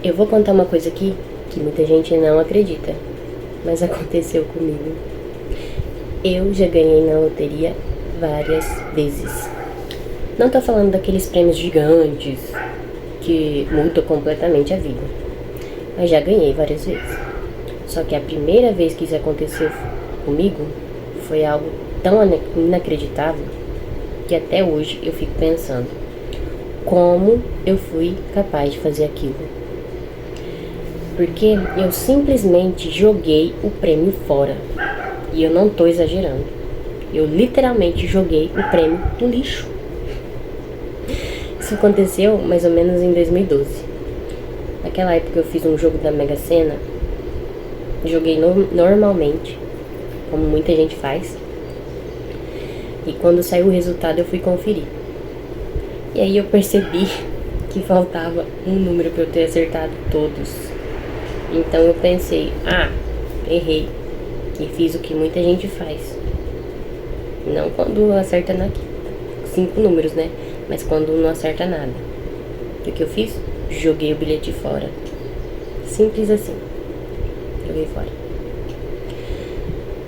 Eu vou contar uma coisa aqui que muita gente não acredita, mas aconteceu comigo. Eu já ganhei na loteria várias vezes. Não tô falando daqueles prêmios gigantes que mudam completamente a vida, mas já ganhei várias vezes. Só que a primeira vez que isso aconteceu comigo foi algo tão inacreditável que até hoje eu fico pensando como eu fui capaz de fazer aquilo. Porque eu simplesmente joguei o prêmio fora. E eu não tô exagerando. Eu literalmente joguei o prêmio no lixo. Isso aconteceu mais ou menos em 2012. Naquela época eu fiz um jogo da Mega Sena. Joguei normalmente, como muita gente faz. E quando saiu o resultado eu fui conferir. E aí eu percebi que faltava um número para eu ter acertado todos. Então eu pensei, errei. E fiz o que muita gente faz. Não quando acerta 5 números, né? Mas quando não acerta nada. O que eu fiz? Joguei o bilhete fora. Simples assim. Joguei fora.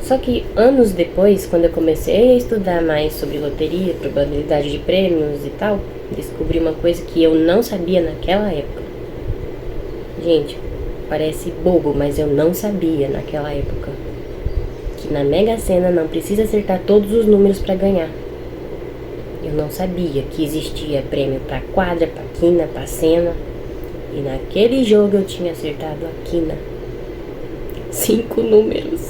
Só que anos depois, quando eu comecei a estudar mais sobre loteria, probabilidade de prêmios e tal, descobri uma coisa que eu não sabia naquela época. Gente, parece bobo, mas eu não sabia naquela época que na Mega Sena não precisa acertar todos os números para ganhar. Eu não sabia que existia prêmio para quadra, para quina, para cena. E naquele jogo eu tinha acertado a quina. 5 números.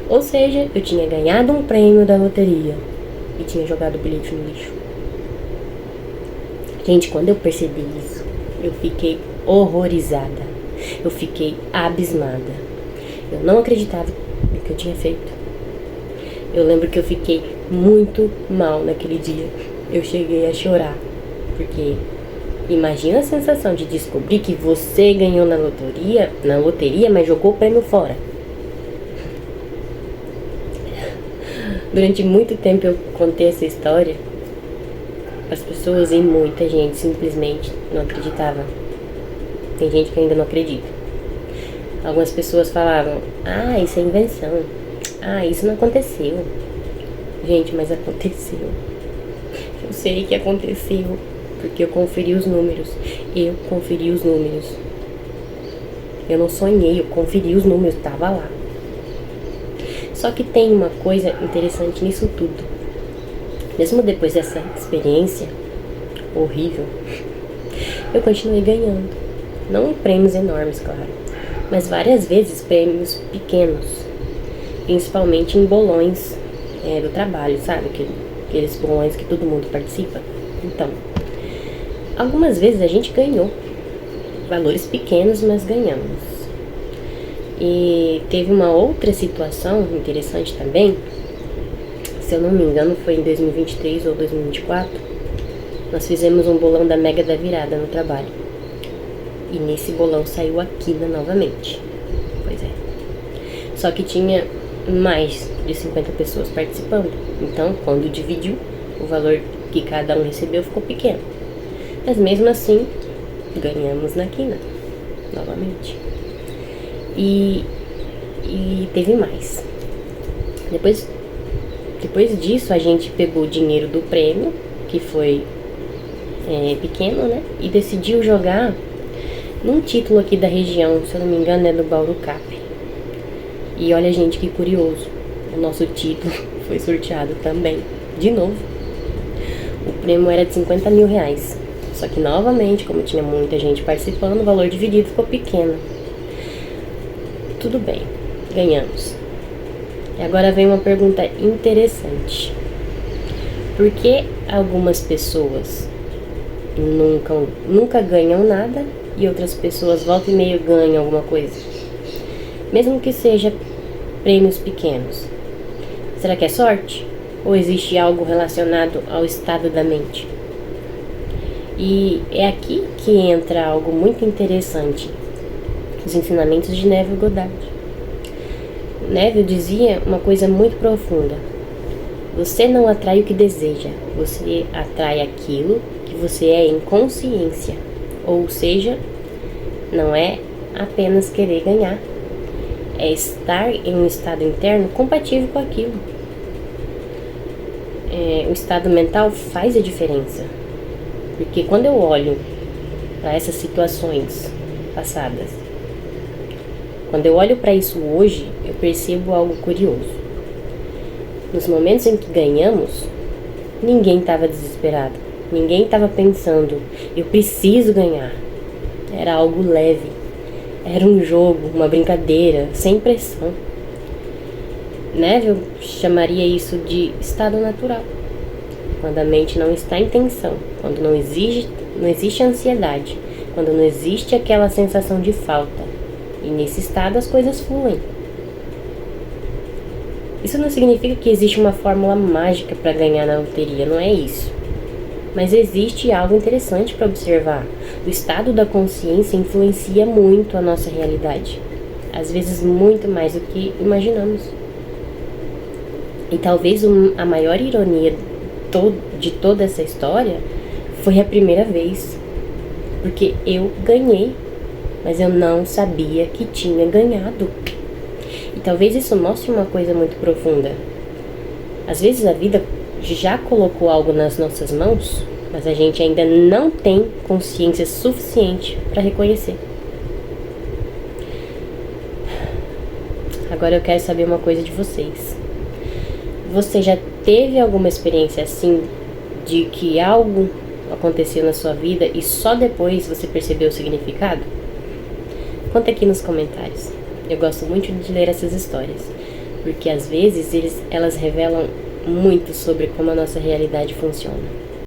Ou seja, eu tinha ganhado um prêmio da loteria e tinha jogado o bilhete no lixo. Gente, quando eu percebi isso, eu fiquei horrorizada. Eu fiquei abismada. Eu não acreditava no que eu tinha feito. Eu lembro que eu fiquei muito mal naquele dia. Eu cheguei a chorar. Porque imagina a sensação de descobrir que você ganhou na loteria, mas jogou o prêmio fora. Durante muito tempo eu contei essa história. As pessoas e muita gente simplesmente não acreditava. Tem gente que ainda não acredita. Algumas pessoas falavam, isso é invenção. Isso não aconteceu. Gente, mas aconteceu. Eu sei que aconteceu, porque eu conferi os números. Eu não sonhei, eu conferi os números, tava lá. Só que tem uma coisa interessante nisso tudo. Mesmo depois dessa experiência horrível, eu continuei ganhando. Não prêmios enormes, claro, mas várias vezes prêmios pequenos, principalmente em bolões do trabalho, sabe? Aqueles bolões que todo mundo participa. Então, algumas vezes a gente ganhou valores pequenos, mas ganhamos. E teve uma outra situação interessante também. Se eu não me engano, foi em 2023 ou 2024. Nós fizemos um bolão da Mega da Virada no trabalho. E nesse bolão saiu a quina novamente. Pois é. Só que tinha mais de 50 pessoas participando. Então, quando dividiu, o valor que cada um recebeu ficou pequeno. Mas mesmo assim, ganhamos na quina novamente. E teve mais. Depois disso, a gente pegou o dinheiro do prêmio, que foi pequeno, né? E decidiu jogar num título aqui da região, se eu não me engano, é do Bauru Cap. E olha, gente, que curioso. O nosso título foi sorteado também, de novo. O prêmio era de 50 mil reais. Só que, novamente, como tinha muita gente participando, o valor dividido ficou pequeno. Tudo bem, ganhamos. E agora vem uma pergunta interessante. Por que algumas pessoas nunca ganham nada e outras pessoas volta e meia ganham alguma coisa? Mesmo que seja prêmios pequenos. Será que é sorte? Ou existe algo relacionado ao estado da mente? E é aqui que entra algo muito interessante. Os ensinamentos de Neville Goddard. Neville dizia uma coisa muito profunda. Você não atrai o que deseja, você atrai aquilo que você é em consciência. Ou seja, não é apenas querer ganhar, é estar em um estado interno compatível com aquilo. O estado mental faz a diferença, porque quando eu olho para essas situações passadas, quando eu olho para isso hoje, eu percebo algo curioso. Nos momentos em que ganhamos, ninguém estava desesperado, ninguém estava pensando, eu preciso ganhar. Era algo leve, era um jogo, uma brincadeira, sem pressão. Neville chamaria isso de estado natural, quando a mente não está em tensão, quando não existe ansiedade, quando não existe aquela sensação de falta. E nesse estado as coisas fluem. Isso não significa que existe uma fórmula mágica para ganhar na loteria, não é isso. Mas existe algo interessante para observar. O estado da consciência influencia muito a nossa realidade. Às vezes muito mais do que imaginamos. E talvez a maior ironia de toda essa história foi a primeira vez. Porque eu ganhei, mas eu não sabia que tinha ganhado. E talvez isso mostre uma coisa muito profunda. Às vezes a vida já colocou algo nas nossas mãos, mas a gente ainda não tem consciência suficiente para reconhecer. Agora eu quero saber uma coisa de vocês. Você já teve alguma experiência assim, de que algo aconteceu na sua vida e só depois você percebeu o significado? Conta aqui nos comentários. Eu gosto muito de ler essas histórias, porque às vezes elas revelam muito sobre como a nossa realidade funciona.